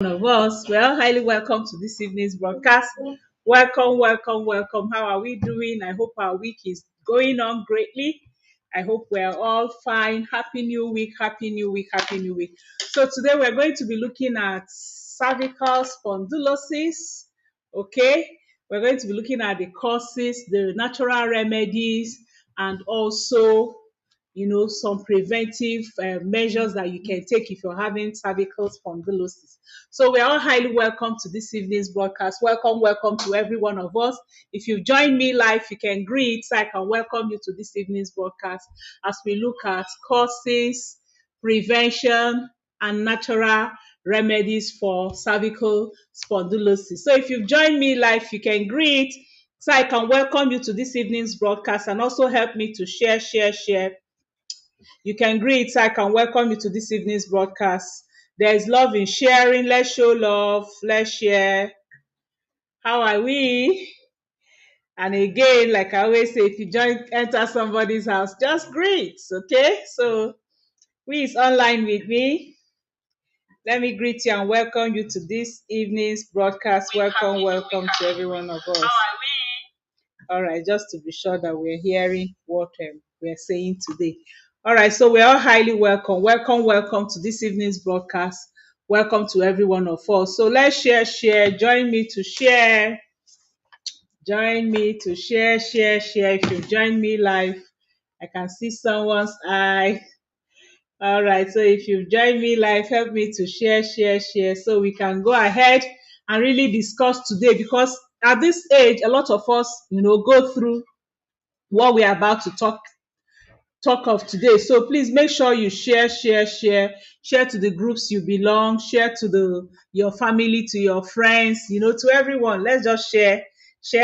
Of us. Well, highly welcome to this evening's broadcast. Welcome, welcome, welcome. How are we doing? I hope our week is going on greatly. I hope we're all fine. Happy new week, happy new week, happy new week. So today we're going to be looking at cervical spondylosis. Okay, we're going to be looking at the causes, the natural remedies, and also some preventive measures that you can take if you're having cervical spondylosis. So we're all highly welcome to this evening's broadcast. Welcome, welcome to every one of us. If you've joined me live, you can greet, so I can welcome you to this evening's broadcast as we look at causes, prevention, and natural remedies for cervical spondylosis. So if you've joined me live, you can greet, so I can welcome you to this evening's broadcast and also help me to share. You can greet, so I can welcome you to this evening's broadcast. There is love in sharing. Let's show love. Let's share. How are we? And again, like I always say, if you enter somebody's house, just greet, okay? So, who is online with me? Let me greet you and welcome you to this evening's broadcast. Welcome, welcome to every one of us. How are we? All right, just to be sure that we're hearing what we're saying today. All right, so we're all highly welcome. Welcome, welcome to this evening's broadcast. Welcome to every one of us. So let's share. Join me to share. Join me to share. If you join me live, I can see someone's eye. All right, so if you've joined me live, help me to share, so we can go ahead and really discuss today, because at this age, a lot of us, go through what we're about to talk of today. So please make sure you share to the groups you belong, share to your family, to your friends, to everyone. Let's just share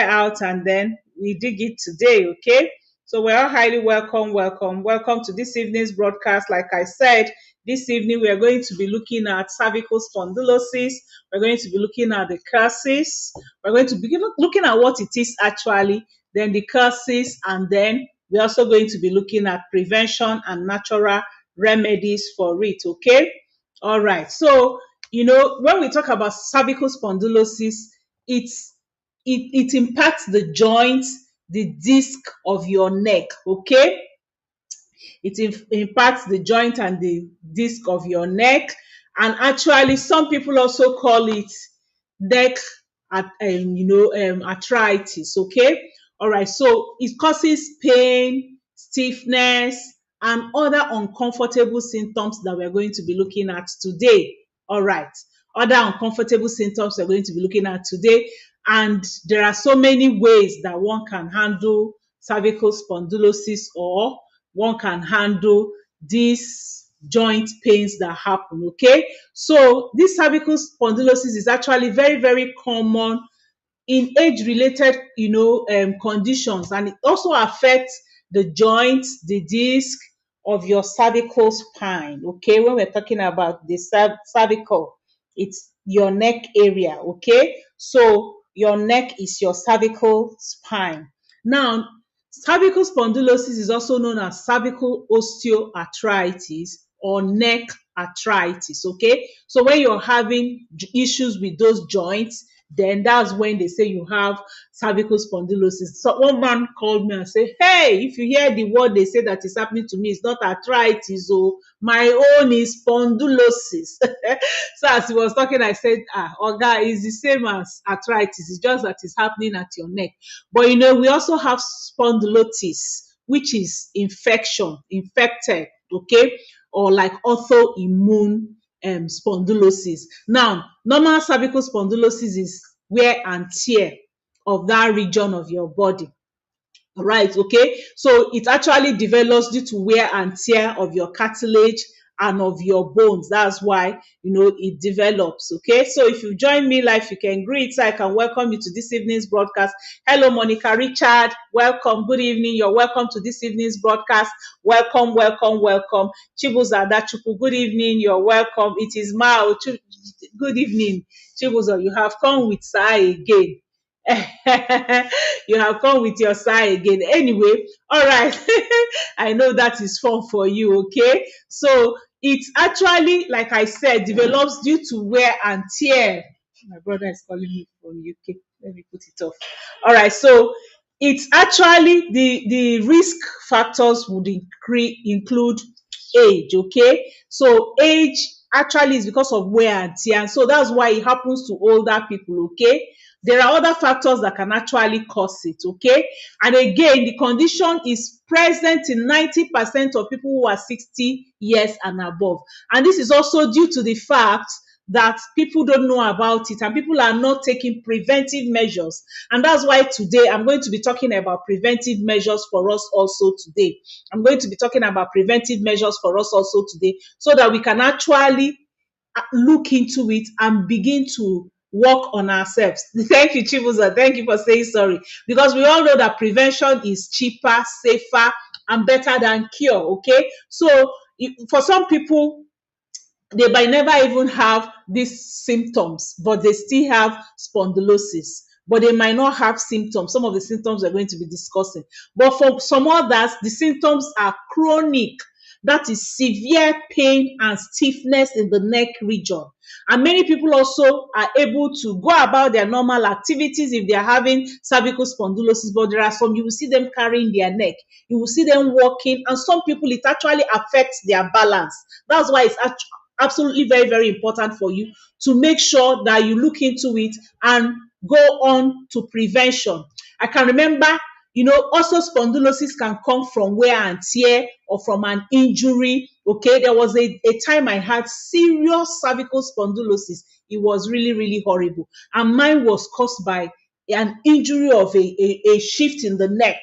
out, and then we dig it today. Okay, so we're all highly welcome to this evening's broadcast. Like I said, this evening we are going to be looking at cervical spondylosis. We're going to be looking at the causes. We're going to be looking at what it is actually, then the causes, and then we're also going to be looking at prevention and natural remedies for it. Okay, all right. So when we talk about cervical spondylosis, it impacts the joints, the disc of your neck. Okay, it impacts the joint and the disc of your neck, and actually some people also call it neck arthritis. Okay, all right. So it causes pain, stiffness, and other uncomfortable symptoms that we're going to be looking at today. All right, other uncomfortable symptoms we're going to be looking at today. And there are so many ways that one can handle cervical spondylosis, or one can handle these joint pains that happen. Okay, so this cervical spondylosis is actually very, very common in age-related conditions, and it also affects the joints, the disc of your cervical spine. Okay, when we're talking about the cervical, it's your neck area. Okay, so your neck is your cervical spine. Now, cervical spondylosis is also known as cervical osteoarthritis or neck arthritis. Okay, so when you're having issues with those joints, then that's when they say you have cervical spondylosis. So one man called me and said, hey, if you hear the word they say that is happening to me, it's not arthritis, oh, my own is spondylosis. So as he was talking, I said, Oga, it's the same as arthritis, it's just that it's happening at your neck. But we also have spondylosis, which is infected, okay, or like autoimmune spondylosis. Now, normal cervical spondylosis is wear and tear of that region of your body. All right, okay. So it actually develops due to wear and tear of your cartilage and of your bones. That's why it develops. Okay, so if you join me live, you can greet, so I can welcome you to this evening's broadcast. Hello, Monica Richard. Welcome. Good evening. You're welcome to this evening's broadcast. Welcome. Chibuza Dachuku. Good evening. You're welcome. It is Mao. Good evening, Chibuza. You have come with Sai again. You have come with your side again. Anyway, all right. I know that is fun for you. Okay, so it actually, like I said, develops due to wear and tear. My brother is calling me from UK. Let me put it off. All right, so it's actually the risk factors would include age. Okay, so age actually is because of wear and tear, and so that's why it happens to older people. Okay, there are other factors that can actually cause it. Okay, and again, the condition is present in 90% of people who are 60 years and above, and this is also due to the fact that people don't know about it and people are not taking preventive measures. And that's why today I'm going to be talking about preventive measures for us also today. I'm going to be talking about preventive measures for us also today, so that we can actually look into it and begin to work on ourselves. Thank you, Chibuza. Thank you for saying sorry. Because we all know that prevention is cheaper, safer, and better than cure. Okay. So for some people, they might never even have these symptoms, but they still have spondylosis. But they might not have symptoms. Some of the symptoms we're going to be discussing. But for some others, the symptoms are chronic. That is severe pain and stiffness in the neck region. And many people also are able to go about their normal activities if they are having cervical spondylosis, but there are some, you will see them carrying their neck. You will see them walking, and some people, it actually affects their balance. That's why it's absolutely very, very important for you to make sure that you look into it and go on to prevention. I can remember, also spondylosis can come from wear and tear or from an injury. Okay, there was a time I had serious cervical spondylosis. It was really, really horrible. And mine was caused by an injury of a shift in the neck.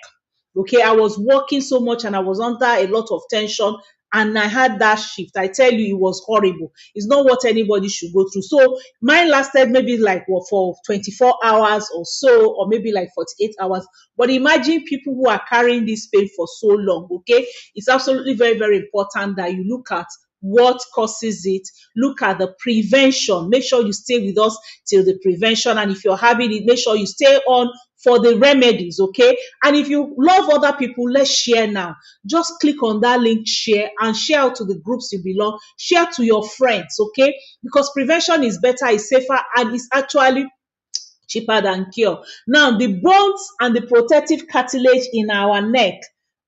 Okay, I was working so much and I was under a lot of tension, and I had that shift. I tell you, it was horrible. It's not what anybody should go through. So mine lasted maybe like for 24 hours or so, or maybe like 48 hours. But imagine people who are carrying this pain for so long. Okay, it's absolutely very, very important that you look at what causes it. Look at the prevention. Make sure you stay with us till the prevention. And if you're having it, make sure you stay on for the remedies. Okay, and if you love other people, let's share now. Just click on that link, share, and share out to the groups you belong. Share to your friends. Okay, because prevention is better, is safer, and is actually cheaper than cure. Now, the bones and the protective cartilage in our neck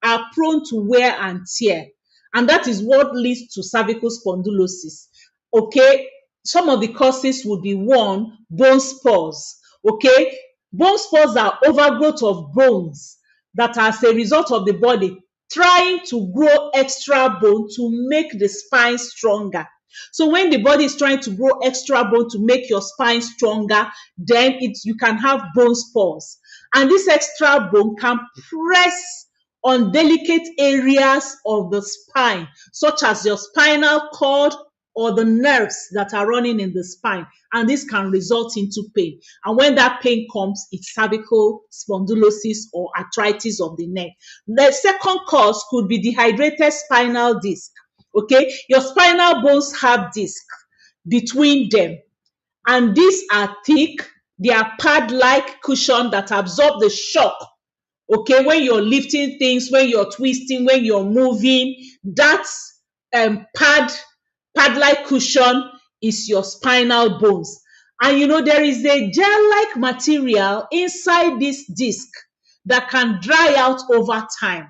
are prone to wear and tear, and that is what leads to cervical spondylosis. Okay, some of the causes would be: one, bone spurs. Okay, bone spurs are overgrowth of bones that are as a result of the body trying to grow extra bone to make the spine stronger. So when the body is trying to grow extra bone to make your spine stronger, then you can have bone spurs. And this extra bone can press on delicate areas of the spine, such as your spinal cord or the nerves that are running in the spine. And this can result into pain. And when that pain comes, it's cervical spondylosis or arthritis of the neck. The second cause could be dehydrated spinal disc. Okay, your spinal bones have disc between them, and these are thick. They are pad-like cushion that absorb the shock. Okay, when you're lifting things, when you're twisting, when you're moving, that pad-like cushion is your spinal bones. And there is a gel-like material inside this disc that can dry out over time.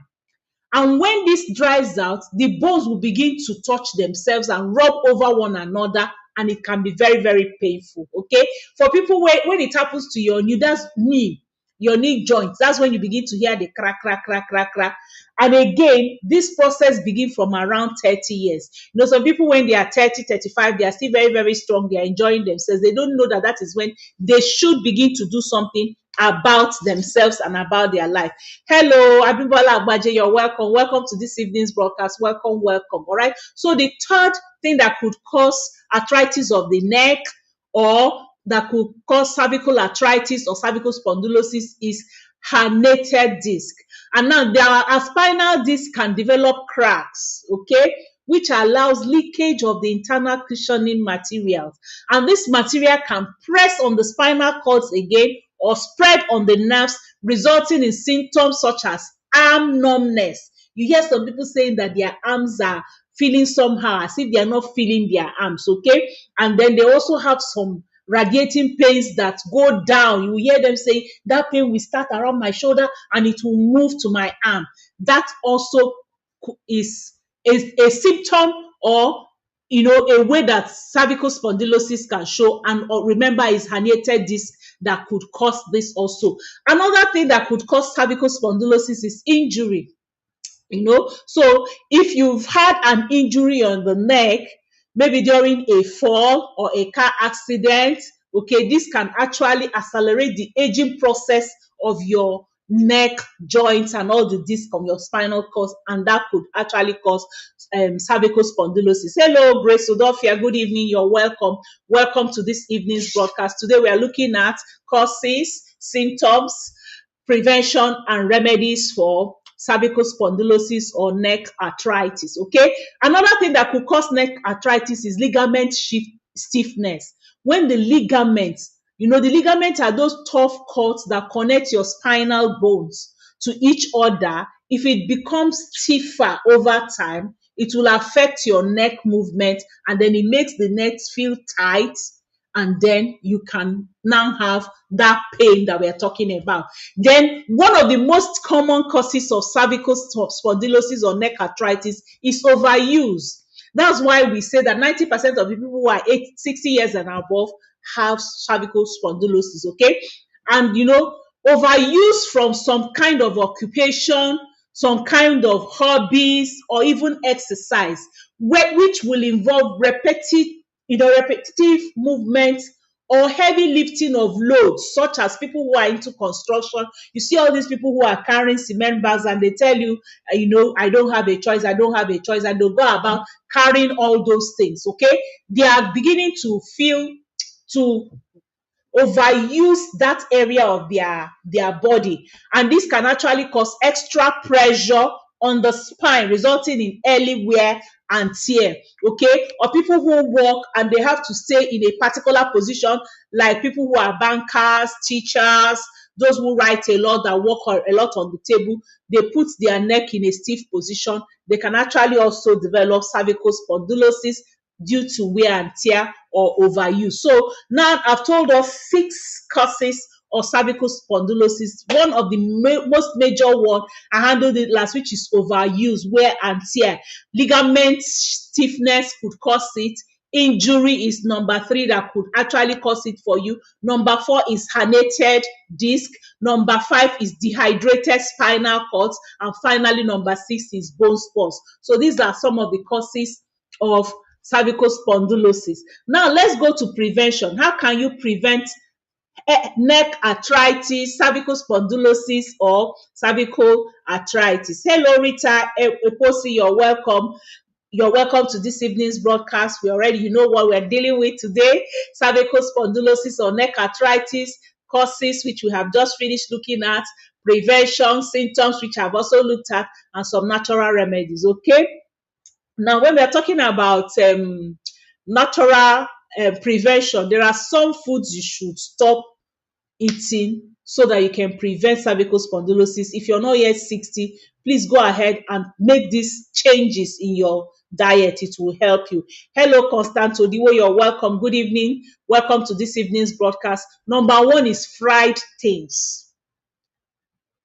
And when this dries out, the bones will begin to touch themselves and rub over one another, and it can be very, very painful. Okay, for people when it happens to your knee, that's your knee joint, that's when you begin to hear the crack, crack, crack, crack, crack. And again, this process begins from around 30 years. Some people, when they are 30, 35, they are still very, very strong. They are enjoying themselves. They don't know that is when they should begin to do something about themselves and about their life. Hello, Abimbola Agbaje, you're welcome. Welcome to this evening's broadcast. Welcome, welcome. All right. So the third thing that could cause arthritis of the neck, or that could cause cervical arthritis or cervical spondylosis, is herniated disc. And now our spinal disc can develop cracks, okay, which allows leakage of the internal cushioning materials. And this material can press on the spinal cords again or spread on the nerves, resulting in symptoms such as arm numbness. You hear some people saying that their arms are feeling somehow, as if they are not feeling their arms, okay? And then they also have some radiating pains that go down. You hear them say, that pain will start around my shoulder and it will move to my arm. That also is a symptom, or a way that cervical spondylosis can show. And remember, is herniated disc that could cause this also. Another thing that could cause cervical spondylosis is injury. So if you've had an injury on the neck, maybe during a fall or a car accident, okay, this can actually accelerate the aging process of your neck joints and all the discs of your spinal cord, and that could actually cause cervical spondylosis. Hello, Grace Odofia. Good evening. You're welcome. Welcome to this evening's broadcast. Today we are looking at causes, symptoms, prevention, and remedies for cervical spondylosis or neck arthritis. Okay. Another thing that could cause neck arthritis is ligament stiffness. When the ligaments, the ligaments are those tough cords that connect your spinal bones to each other. If it becomes stiffer over time, it will affect your neck movement, and then it makes the neck feel tight, and then you can now have that pain that we're talking about. Then one of the most common causes of cervical spondylosis or neck arthritis is overuse. That's why we say that 90% of the people who are 60 years and above have cervical spondylosis, okay? And overuse from some kind of occupation, some kind of hobbies, or even exercise, which will involve repetitive movements or heavy lifting of loads, such as people who are into construction. You see all these people who are carrying cement bags and they tell you, I don't have a choice, and they'll go about carrying all those things, okay? They are beginning to overuse that area of their body, and this can actually cause extra pressure on the spine, resulting in early wear and tear, okay? Or people who work and they have to stay in a particular position, like people who are bankers, teachers, those who write a lot, that work a lot on the table, they put their neck in a stiff position. They can actually also develop cervical spondylosis due to wear and tear or overuse. So now I've told us 6 causes of cervical spondylosis. One of the most major one, I handled it last, which is overuse, wear and tear. Ligament stiffness could cause it. Injury is number 3 that could actually cause it for you. Number 4 is herniated disc. Number 5 is dehydrated spinal cords. And finally, number 6 is bone spurs. So these are some of the causes of cervical spondylosis. Now let's go to prevention. How can you prevent neck arthritis, cervical spondylosis, or cervical arthritis? Hello, Rita Eposi, you're welcome. You're welcome to this evening's broadcast. You know what we're dealing with today: cervical spondylosis or neck arthritis, causes, which we have just finished looking at, prevention, symptoms, which I've also looked at, and some natural remedies, okay? Now, when we're talking about natural prevention, there are some foods you should stop eating so that you can prevent cervical spondylosis. If you're not yet 60, please go ahead and make these changes in your diet. It will help you. Hello, Constanto Diwo, you're welcome. Good evening. Welcome to this evening's broadcast. Number 1 is fried things.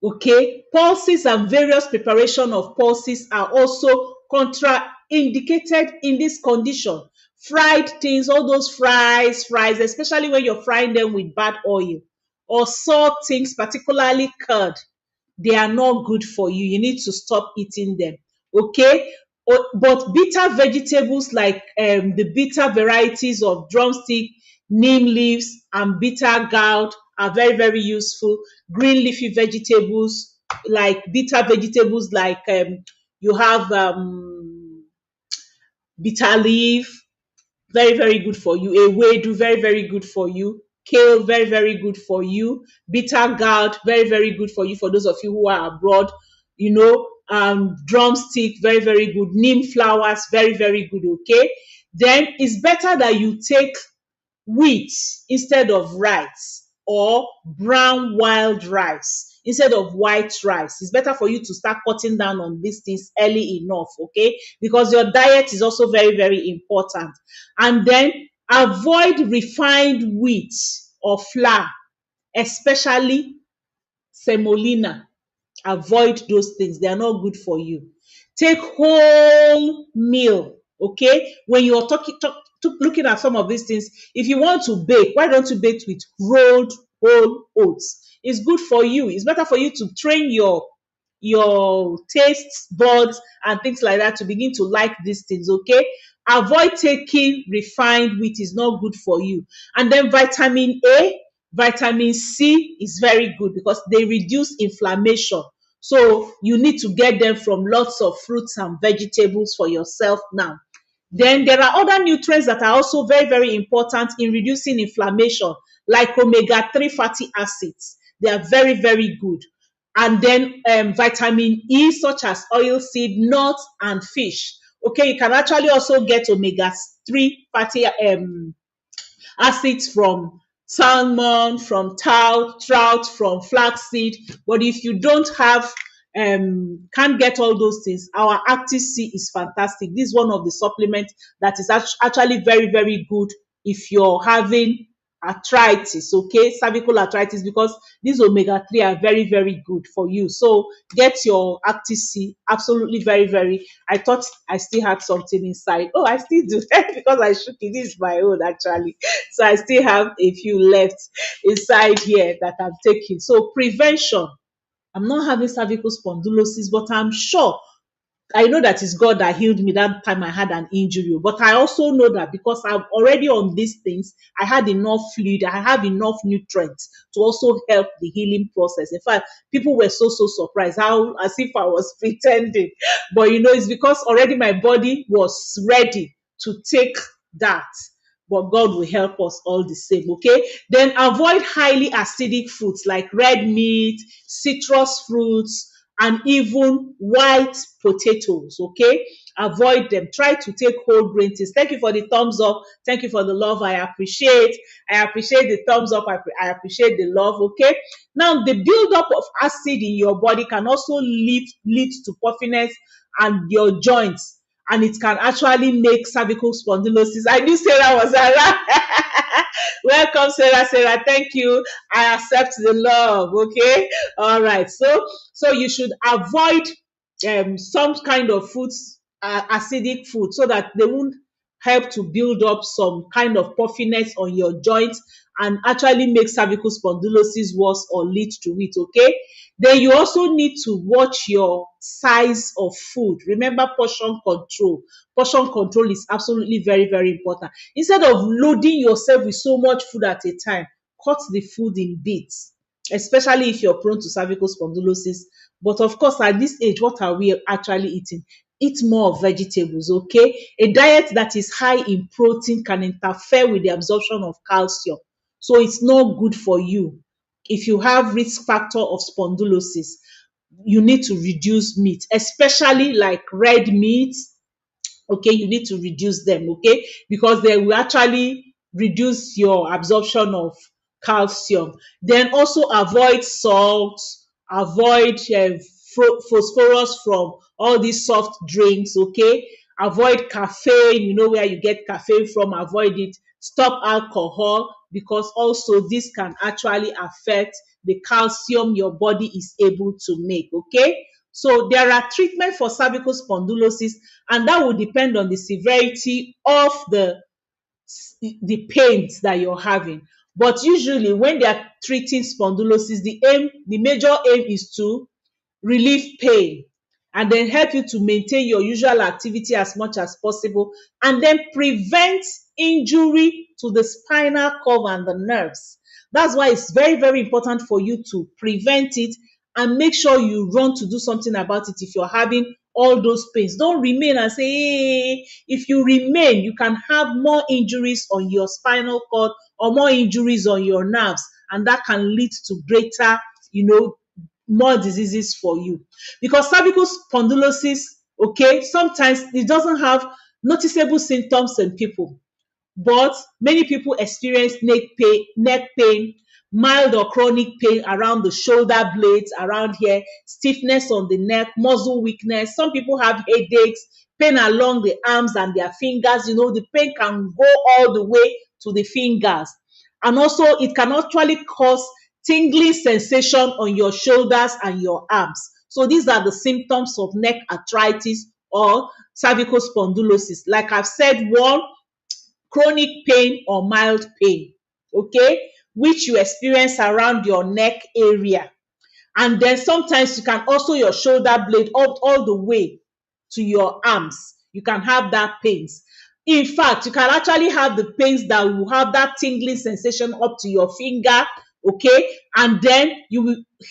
Okay, pulses and various preparation of pulses are also contraindicated in this condition. Fried things, all those fries, especially when you're frying them with bad oil, or salt things, particularly curd, they are not good for you. You need to stop eating them, okay? But bitter vegetables like the bitter varieties of drumstick, neem leaves, and bitter gourd are very, very useful. Green leafy vegetables, like bitter vegetables like you have bitter leaf, very, very good for you. Ewedu, very, very good for you. Kale, very, very good for you. Bitter gourd, very, very good for you, for those of you who are abroad. Drumstick, very, very good. Neem flowers, very, very good, okay? Then it's better that you take wheat instead of rice, or brown wild rice instead of white rice. It's better for you to start cutting down on these things early enough, okay? Because your diet is also very, very important. And then avoid refined wheat or flour, especially semolina. Avoid those things. They are not good for you. Take whole meal, okay? When you're looking at some of these things, if you want to bake, why don't you bake with rolled whole oats? It's good for you. It's better for you to train your taste buds and things like that to begin to like these things, okay? Avoid taking refined wheat, is not good for you. And then vitamin A, vitamin C is very good because they reduce inflammation. So you need to get them from lots of fruits and vegetables for yourself now. Then there are other nutrients that are also very, very important in reducing inflammation, like omega-3 fatty acids. They are very, very good. And then vitamin E, such as oilseed, nuts, and fish. Okay, you can actually also get omega-3 fatty acids from salmon, from trout, from flaxseed. But if you don't have, can't get all those things, our Active C is fantastic. This is one of the supplements that is actually very, very good if you're having arthritis, okay, cervical arthritis, because these omega-3 are very, very good for you. So get your Active C. Absolutely very, very. I thought I still had something inside. Oh, I still do because I shook it. This is my own actually. So I still have a few left inside here that I'm taking. So prevention. I'm not having cervical spondylosis, but I'm sure I know that it's God that healed me that time I had an injury. But I also know that because I'm already on these things, I had enough fluid, I have enough nutrients to also help the healing process. In fact, people were so surprised, how as if I was pretending. But it's because already my body was ready to take that. But God will help us all the same, okay? Then avoid highly acidic foods like red meat, citrus fruits, and even white potatoes, okay? Avoid them. Try to take whole grain things. Thank you for the thumbs up. Thank you for the love. I appreciate the thumbs up. I appreciate the love, okay? Now, the buildup of acid in your body can also lead to puffiness and your joints, and it can actually make cervical spondylosis. I knew Sarah was around. Welcome, Sarah. Sarah, thank you. I accept the love. Okay. All right. So you should avoid some kind of foods, acidic food, so that they won't help to build up some kind of puffiness on your joints and actually make cervical spondylosis worse or lead to it, okay? Then you also need to watch your size of food. Remember portion control. Portion control is absolutely very, very important. Instead of loading yourself with so much food at a time, cut the food in bits, especially if you're prone to cervical spondylosis. But of course, at this age, what are we actually eating? Eat more of vegetables, okay? A diet that is high in protein can interfere with the absorption of calcium. So it's not good for you. If you have risk factor of spondylosis, you need to reduce meat, especially like red meat. Okay, you need to reduce them, okay, because they will actually reduce your absorption of calcium. Then also avoid salt, avoid phosphorus from all these soft drinks, okay? Avoid caffeine, where you get caffeine from, avoid it. Stop alcohol, because also this can actually affect the calcium your body is able to make, okay? So there are treatments for cervical spondylosis, and that will depend on the severity of the pains that you're having. But usually when they are treating spondylosis, the major aim is to relieve pain and then help you to maintain your usual activity as much as possible, and then prevent injury to the spinal cord and the nerves. That's why it's very, very important for you to prevent it and make sure you run to do something about it if you're having all those pains. Don't remain and say, hey, if you remain, you can have more injuries on your spinal cord or more injuries on your nerves, and that can lead to greater, more diseases for you. Because cervical spondylosis, okay, sometimes it doesn't have noticeable symptoms in people, but many people experience neck pain, mild or chronic pain around the shoulder blades, around here, stiffness on the neck, muscle weakness. Some people have headaches, pain along the arms and their fingers. You know, the pain can go all the way to the fingers. And also, it can actually cause tingling sensation on your shoulders and your arms. So these are the symptoms of neck arthritis or cervical spondylosis. Like I've said, one, chronic pain or mild pain, okay, which you experience around your neck area. And then sometimes you can also your shoulder blade all the way to your arms. You can have that pains. In fact, you can actually have the pains that will have that tingling sensation up to your finger, okay? And then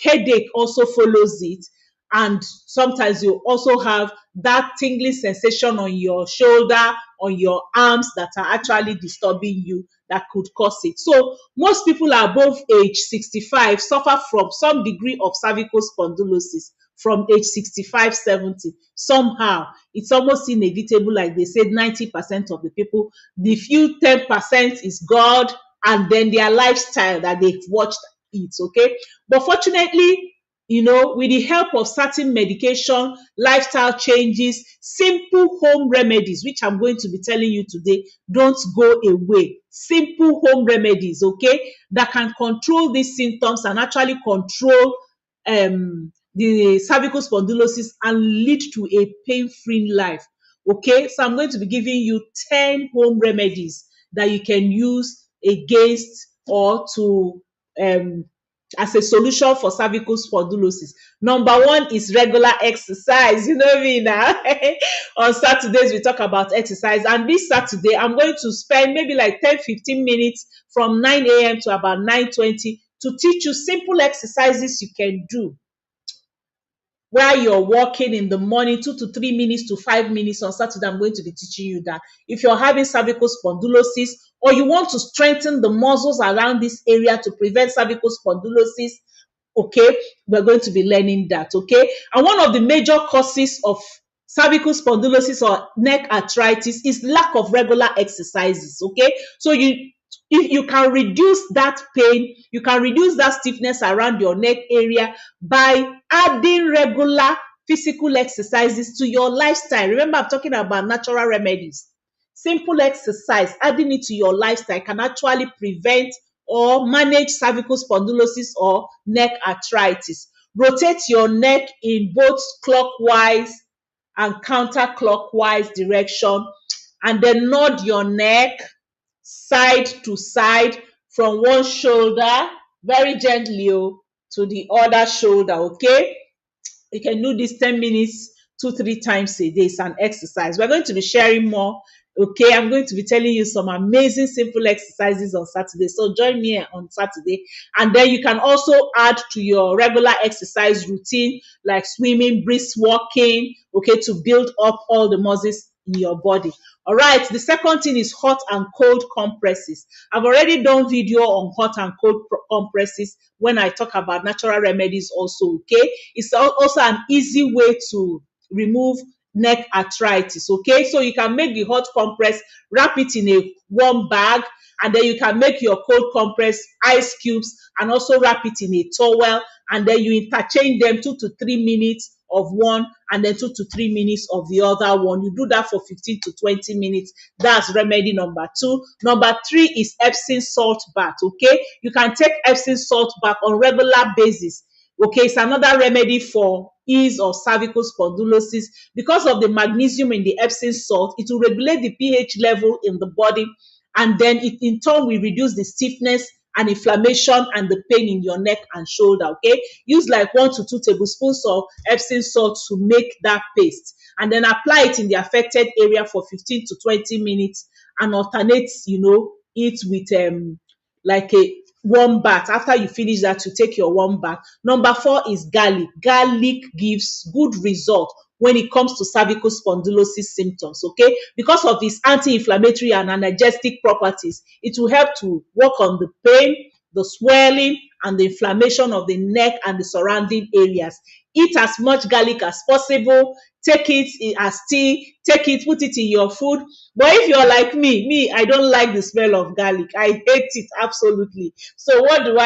headache also follows it. And sometimes you also have that tingling sensation on your shoulder, on your arms that are actually disturbing you, that could cause it. So most people above age 65 suffer from some degree of cervical spondylosis from age 65, 70. Somehow, it's almost inevitable, like they said, 90% of the people. The few 10% is God and then their lifestyle that they've watched it, okay? But fortunately, you know, with the help of certain medication, lifestyle changes, simple home remedies, which I'm going to be telling you today, don't go away. Simple home remedies, okay, that can control these symptoms and actually control the cervical spondylosis and lead to a pain-free life. Okay, so I'm going to be giving you 10 home remedies that you can use against or to as a solution for cervical spondylosis. Number one is regular exercise. You know me now. On Saturdays, we talk about exercise. And this Saturday, I'm going to spend maybe like 10-15 minutes from 9 a.m. to about 9:20 to teach you simple exercises you can do while you're walking in the morning, 2 to 3 minutes to 5 minutes. On Saturday, I'm going to be teaching you that. If you're having cervical spondylosis or you want to strengthen the muscles around this area to prevent cervical spondylosis, okay, we're going to be learning that, okay? And one of the major causes of cervical spondylosis or neck arthritis is lack of regular exercises, okay? So if you can reduce that pain, you can reduce that stiffness around your neck area by adding regular physical exercises to your lifestyle. Remember, I'm talking about natural remedies. Simple exercise, adding it to your lifestyle can actually prevent or manage cervical spondylosis or neck arthritis. Rotate your neck in both clockwise and counterclockwise direction, and then nod your neck side to side from one shoulder very gently to the other shoulder, okay? You can do this 10 minutes 2-3 times a day. It's an exercise. We're going to be sharing more, okay? I'm going to be telling you some amazing simple exercises on Saturday. So join me on Saturday. And then you can also add to your regular exercise routine like swimming, brisk walking, okay, to build up all the muscles in your body. All right, the second thing is hot and cold compresses. I've already done video on hot and cold compresses when I talk about natural remedies also, okay? It's also an easy way to remove neck arthritis, okay? So you can make the hot compress, wrap it in a warm bag, and then you can make your cold compress, ice cubes, and also wrap it in a towel, and then you interchange them 2 to 3 minutes of one and then 2 to 3 minutes of the other one. You do that for 15 to 20 minutes. That's remedy number 2. Number 3 is Epsom salt bath, okay? You can take Epsom salt bath on regular basis. Okay, it's another remedy for ease of cervical spondylosis. Because of the magnesium in the Epsom salt, it will regulate the pH level in the body, and then it in turn will reduce the stiffness and inflammation and the pain in your neck and shoulder, okay? Use like 1 to 2 tablespoons of Epsom salt to make that paste, and then apply it in the affected area for 15 to 20 minutes and alternate, it with like a warm bath. After you finish that, you take your warm bath. Number 4 is garlic. Garlic gives good result when it comes to cervical spondylosis symptoms, okay? Because of its anti-inflammatory and analgesic properties, it will help to work on the pain, the swelling and the inflammation of the neck and the surrounding areas. Eat as much garlic as possible. Take it as tea, take it, put it in your food. But if you're like me, I don't like the smell of garlic. I hate it absolutely. So what do?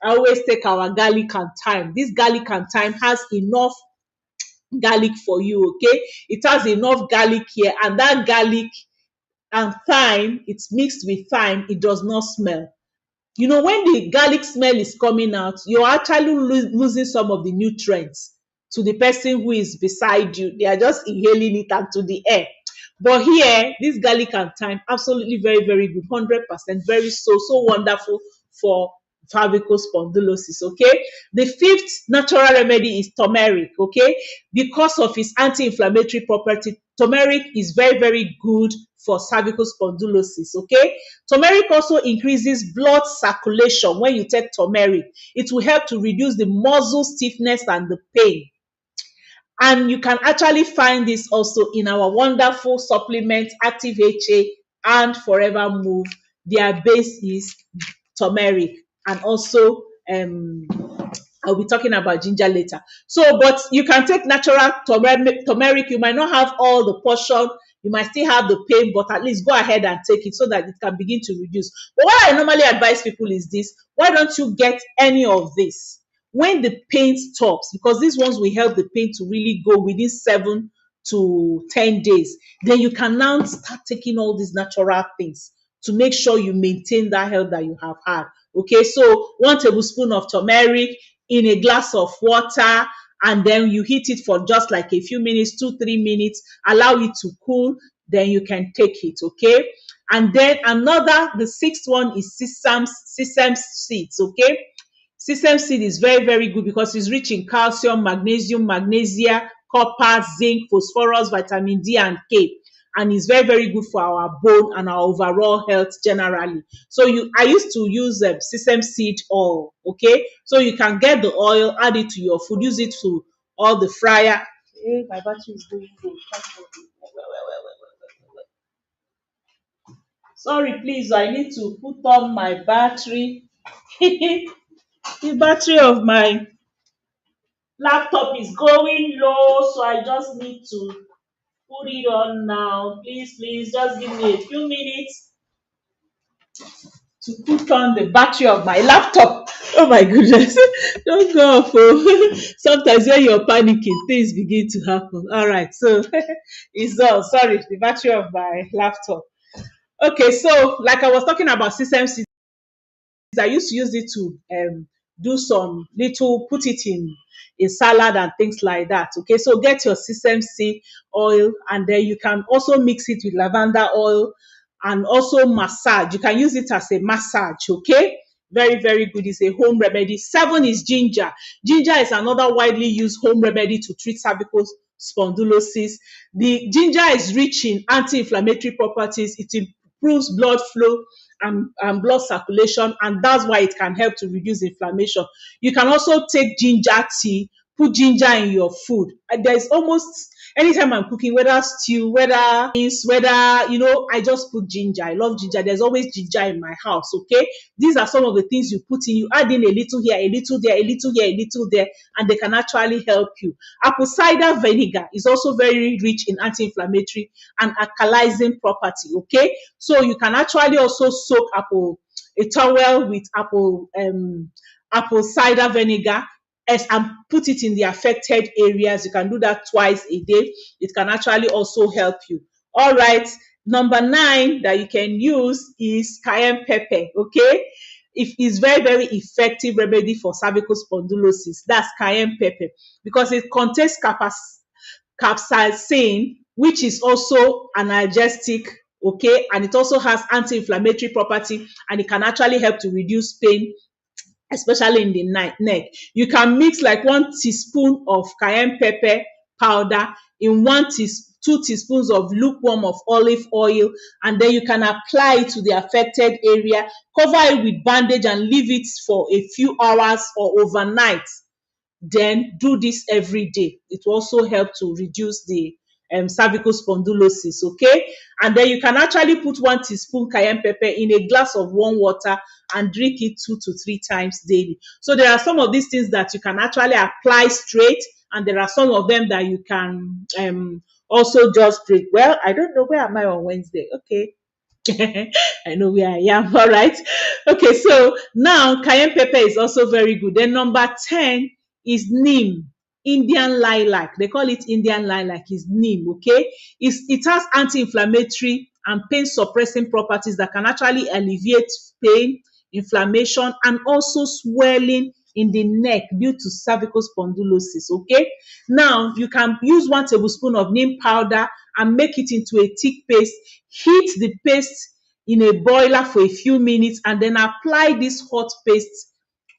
I always take our garlic and thyme. This garlic and thyme has enough garlic for you, okay? It has enough garlic here, and that garlic and thyme, it's mixed with thyme, it does not smell. You know, when the garlic smell is coming out, you're actually losing some of the nutrients to the person who is beside you. They are just inhaling it into the air. But here, this garlic and thyme, absolutely very, very good, 100%, very so wonderful for cervical spondylosis, okay? The fifth natural remedy is turmeric, okay? Because of its anti-inflammatory property, turmeric is very, very good for cervical spondylosis, okay? Turmeric also increases blood circulation. When you take turmeric, it will help to reduce the muscle stiffness and the pain. And you can actually find this also in our wonderful supplement, Active HA and Forever Move. Their base is turmeric, and also I'll be talking about ginger later. So, but you can take natural turmeric. You might not have all the portion, you might still have the pain, but at least go ahead and take it so that it can begin to reduce. But what I normally advise people is this: why don't you get any of this when the pain stops? Because these ones will help the pain to really go within 7 to 10 days. Then you can now start taking all these natural things to make sure you maintain that health that you have had. Okay, so 1 tablespoon of turmeric in a glass of water, and then you heat it for just like a few minutes, 2-3 minutes, allow it to cool, then you can take it. Okay, and then the sixth one is sesame seeds. Okay, sesame seed is very, very good because it's rich in calcium, magnesium, magnesia, copper, zinc, phosphorus, vitamin D and K, and is very, very good for our bone and our overall health generally. So I used to use sesame seed oil, okay? So you can get the oil, add it to your food, use it to all the fryer. Hey, my battery is going low. Sorry, please, I need to put on my battery. The battery of my laptop is going low, so I just need to put it on now. Please, just give me a few minutes to put on the battery of my laptop. Oh my goodness. Don't go off. Oh. Sometimes when you're panicking, things begin to happen. All right. So it's on. Sorry, the battery of my laptop. Okay. So like I was talking about sesame seeds, I used to use it to do some little, put it in salad and things like that. Okay, so get your sesame seed oil, and then you can also mix it with lavender oil and also massage. You can use it as a massage. Okay, very, very good. It's a home remedy. 7 is ginger. Ginger is another widely used home remedy to treat cervical spondylosis. The ginger is rich in anti-inflammatory properties. It improves blood flow and blood circulation, and that's why it can help to reduce inflammation. You can also take ginger tea, put ginger in your food. There's almost anytime I'm cooking, whether stew, whether beans, whether, I just put ginger. I love ginger. There's always ginger in my house. Okay, these are some of the things you put in. You add in a little here, a little there, a little here, a little there, and they can actually help you. Apple cider vinegar is also very rich in anti-inflammatory and alkalizing property. Okay, so you can actually also soak a towel with apple cider vinegar and put it in the affected areas. You can do that twice a day. It can actually also help you. All right. Number 9 that you can use is cayenne pepper. Okay. It is very, very effective remedy for cervical spondylosis. That's cayenne pepper because it contains capsaicin, which is also analgesic. Okay, and it also has anti-inflammatory property, and it can actually help to reduce pain, especially in the neck. You can mix like 1 teaspoon of cayenne pepper powder in 2 teaspoons of lukewarm of olive oil, and then you can apply it to the affected area, cover it with bandage and leave it for a few hours or overnight. Then do this every day. It will also help to reduce the cervical spondylosis, okay? And then you can actually put 1 teaspoon cayenne pepper in a glass of warm water and drink it 2 to 3 times daily. So there are some of these things that you can actually apply straight, and there are some of them that you can also just drink. Well, I don't know, where am I on Wednesday? Okay. I know where I am. All right. Okay, so now cayenne pepper is also very good. Then number 10 is neem, Indian lilac. They call it Indian lilac, is neem, okay? It has anti-inflammatory and pain suppressing properties that can actually alleviate pain, inflammation, and also swelling in the neck due to cervical spondylosis, okay? Now, you can use 1 tablespoon of neem powder and make it into a thick paste. Heat the paste in a boiler for a few minutes and then apply this hot paste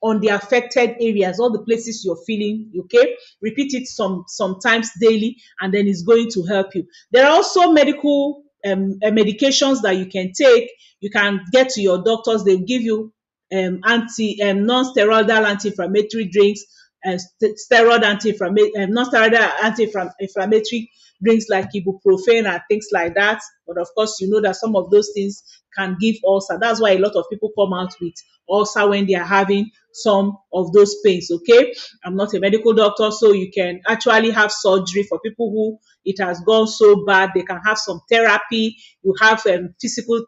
on the affected areas, all the places you're feeling, okay? Repeat it sometimes daily, and then it's going to help you. There are also medical medications that you can take. You can get to your doctors, they'll give you non-steroidal anti-inflammatory drinks, non-steroidal anti-inflammatory drinks like ibuprofen and things like that. But of course, you know that some of those things can give ulcer. That's why a lot of people come out with ulcer when they are having some of those pains, okay? I'm not a medical doctor, so you can actually have surgery for people who it has gone so bad. They can have some therapy. You have physical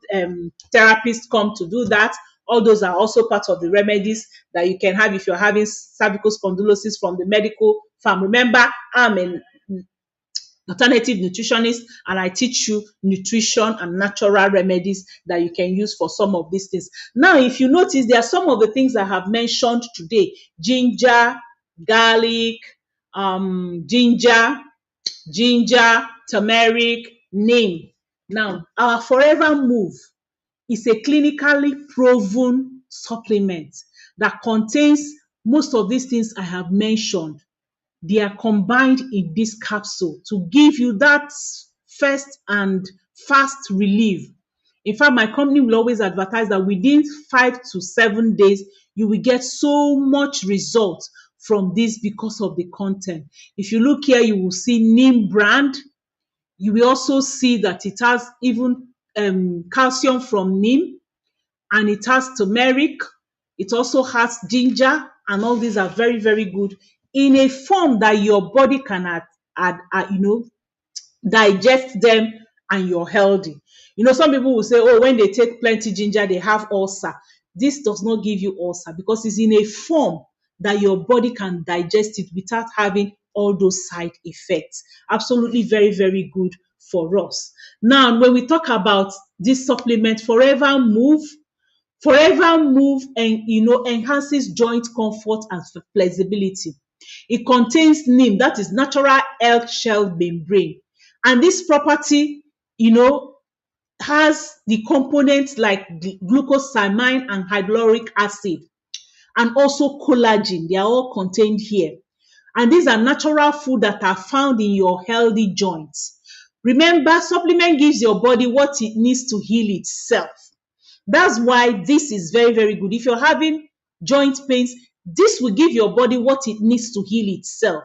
therapists come to do that. All those are also part of the remedies that you can have if you're having cervical spondylosis from the medical farm. Remember, I'm an alternative nutritionist, and I teach you nutrition and natural remedies that you can use for some of these things. Now, if you notice, there are some of the things I have mentioned today: ginger, garlic, ginger, turmeric, neem. Now, our Forever Move is a clinically proven supplement that contains most of these things I have mentioned. They are combined in this capsule to give you that first and fast relief. In fact, my company will always advertise that within 5 to 7 days, you will get so much result from this because of the content. If you look here, you will see neem brand. You will also see that it has even calcium from neem, and it has turmeric. It also has ginger, and all these are very, very good in a form that your body can digest them, and you're healthy. You know, some people will say, oh, when they take plenty ginger, they have ulcer. This does not give you ulcer because it's in a form that your body can digest it without having all those side effects. Absolutely very, very good for us. Now, when we talk about this supplement, Forever Move and enhances joint comfort and flexibility. It contains neem, that is natural egg shell membrane. And this property, has the components like the glucosamine and hyaluronic acid, and also collagen. They are all contained here. And these are natural food that are found in your healthy joints. Remember, supplement gives your body what it needs to heal itself. That's why this is very, very good. If you're having joint pains, this will give your body what it needs to heal itself.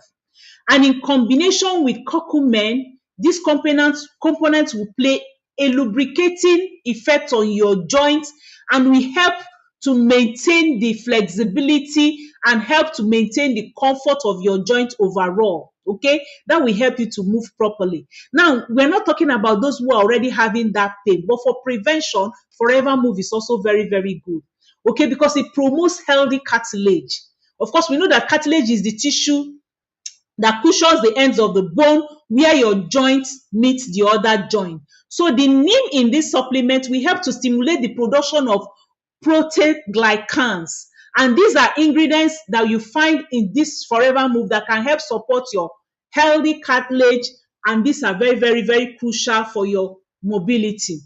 And in combination with curcumin, these components will play a lubricating effect on your joints and will help to maintain the flexibility and help to maintain the comfort of your joint overall. Okay, that will help you to move properly. Now, we're not talking about those who are already having that pain, but for prevention, Forever Move is also very, very good. Okay, because it promotes healthy cartilage. Of course, we know that cartilage is the tissue that cushions the ends of the bone where your joint meets the other joint. So the neem in this supplement will help to stimulate the production of proteoglycans. And these are ingredients that you find in this Forever Move that can help support your healthy cartilage. And these are very, very, very crucial for your mobility.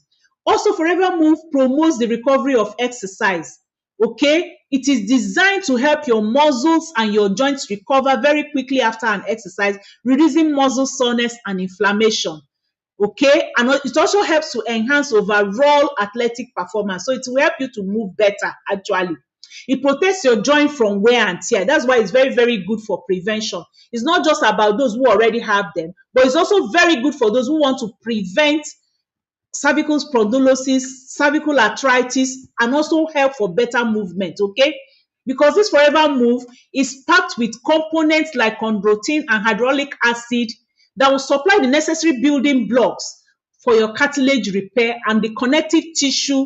Also, Forever Move promotes the recovery of exercise. Okay, it is designed to help your muscles and your joints recover very quickly after an exercise, reducing muscle soreness and inflammation. Okay, and it also helps to enhance overall athletic performance. So it will help you to move better, actually. It protects your joint from wear and tear. That's why it's very, very good for prevention. It's not just about those who already have them, but it's also very good for those who want to prevent cervical spondylosis, cervical arthritis, and also help for better movement, okay? Because this Forever Move is packed with components like chondroitin and hyaluronic acid that will supply the necessary building blocks for your cartilage repair and the connective tissue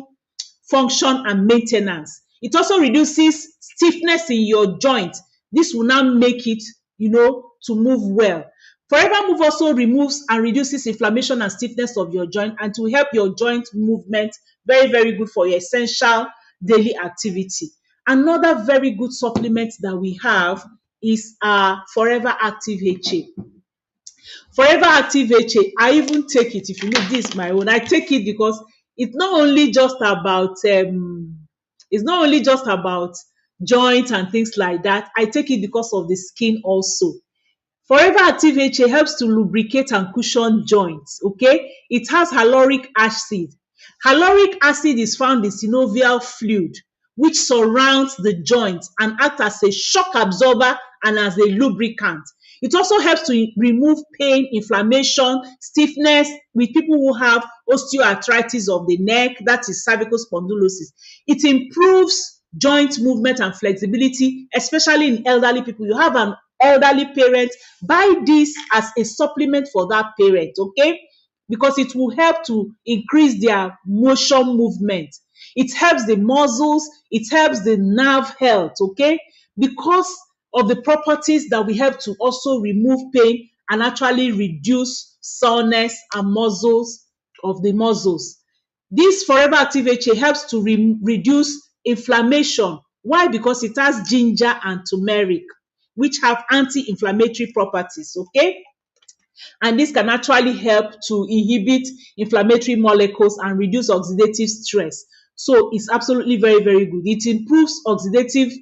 function and maintenance. It also reduces stiffness in your joint. This will now make it, to move well. Forever Move also removes and reduces inflammation and stiffness of your joint and to help your joint movement. Very, very good for your essential daily activity. Another very good supplement that we have is our Forever Active HA. Forever Active HA, I even take it. If you look, this is my own. I take it because it's not only just about joints and things like that. I take it because of the skin also. Forever Active HA helps to lubricate and cushion joints, okay? It has hyaluronic acid. Hyaluronic acid is found in synovial fluid, which surrounds the joint and acts as a shock absorber and as a lubricant. It also helps to remove pain, inflammation, stiffness with people who have osteoarthritis of the neck, that is cervical spondylosis. It improves joint movement and flexibility, especially in elderly people. You have an elderly parent, buy this as a supplement for that parent, okay? Because it will help to increase their motion movement. It helps the muscles, it helps the nerve health, okay? Because of the properties that we help to also remove pain and actually reduce soreness and muscles of the muscles. This Forever Active HA helps to reduce inflammation. Why? Because it has ginger and turmeric, which have anti-inflammatory properties, okay? And this can actually help to inhibit inflammatory molecules and reduce oxidative stress. So it's absolutely very, very good. It improves oxidative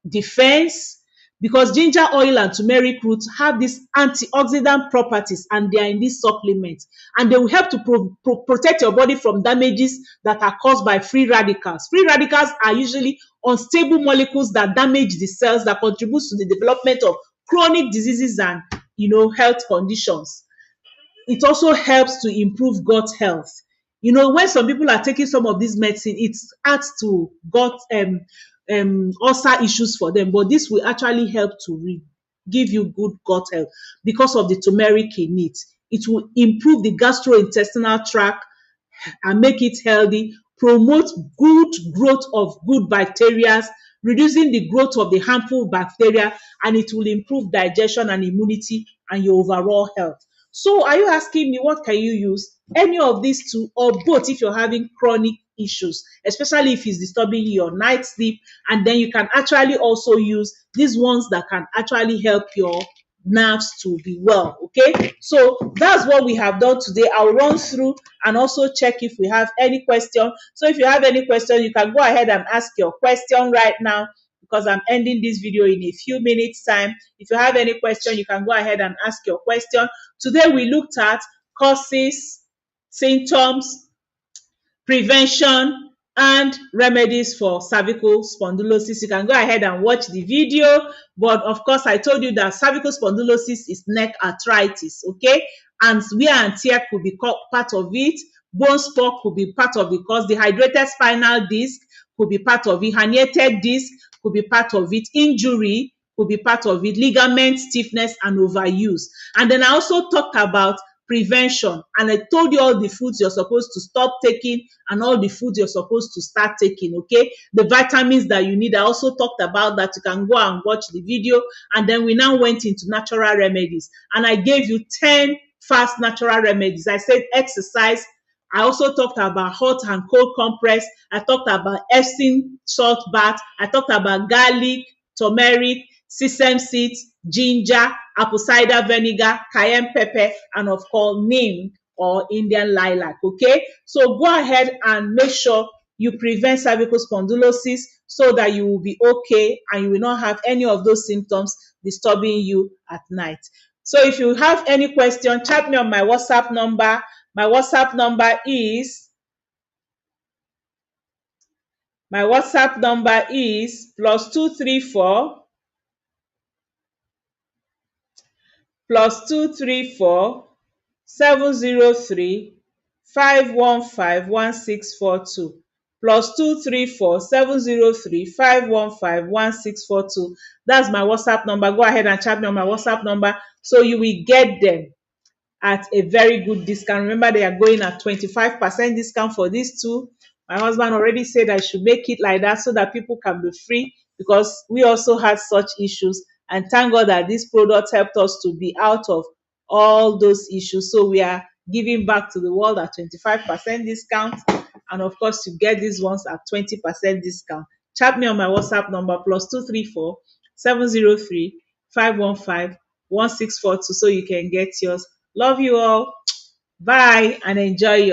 defense because ginger oil and turmeric root have these antioxidant properties and they are in this supplement. And they will help to protect your body from damages that are caused by free radicals. Free radicals are usually unstable molecules that damage the cells that contributes to the development of chronic diseases and health conditions. It also helps to improve gut health. When some people are taking some of this medicine, it adds to gut ulcer issues for them, but this will actually help to give you good gut health because of the turmeric in it. It will improve the gastrointestinal tract and make it healthy, promote good growth of good bacteria, reducing the growth of the harmful bacteria, and it will improve digestion and immunity and your overall health. So are you asking me what can you use? Any of these two or both if you're having chronic issues, especially if it's disturbing your night sleep, and then you can actually also use these ones that can actually help your nerves to be well, okay? So that's what we have done today. I'll run through and also check if we have any question. So if you have any question, you can go ahead and ask your question right now because I'm ending this video in a few minutes time. If you have any question, you can go ahead and ask your question. Today we looked at causes, symptoms, prevention, and remedies for cervical spondylosis. You can go ahead and watch the video, but of course I told you that cervical spondylosis is neck arthritis, okay? And wear and tear could be part of it. Bone spur could be part of it because dehydrated spinal disc could be part of it. Herniated disc could be part of it. Injury could be part of it. Ligament stiffness and overuse. And then I also talked about prevention, and I told you all the foods you're supposed to stop taking and all the foods you're supposed to start taking, okay? The vitamins that you need, I also talked about that. You can go and watch the video. And then we now went into natural remedies, and I gave you 10 fast natural remedies. I said exercise. I also talked about hot and cold compress. I talked about Epsom salt bath. I talked about garlic, turmeric, sesame seeds, ginger, apple cider vinegar, cayenne pepper, and of course neem or Indian lilac, okay? So go ahead and make sure you prevent cervical spondylosis so that you will be okay and you will not have any of those symptoms disturbing you at night. So if you have any question, chat me on my WhatsApp number. My WhatsApp number is My WhatsApp number is +234 703 515 1642 +234 703 515 1642. That's my WhatsApp number. Go ahead and chat me on my WhatsApp number so you will get them at a very good discount. Remember, they are going at 25% discount for these two. My husband already said I should make it like that so that people can be free, because we also had such issues. And thank God that this product helped us to be out of all those issues. So we are giving back to the world at 25% discount. And of course, you get these ones at 20% discount. Chat me on my WhatsApp number +234 703 515 1642 so you can get yours. Love you all. Bye and enjoy your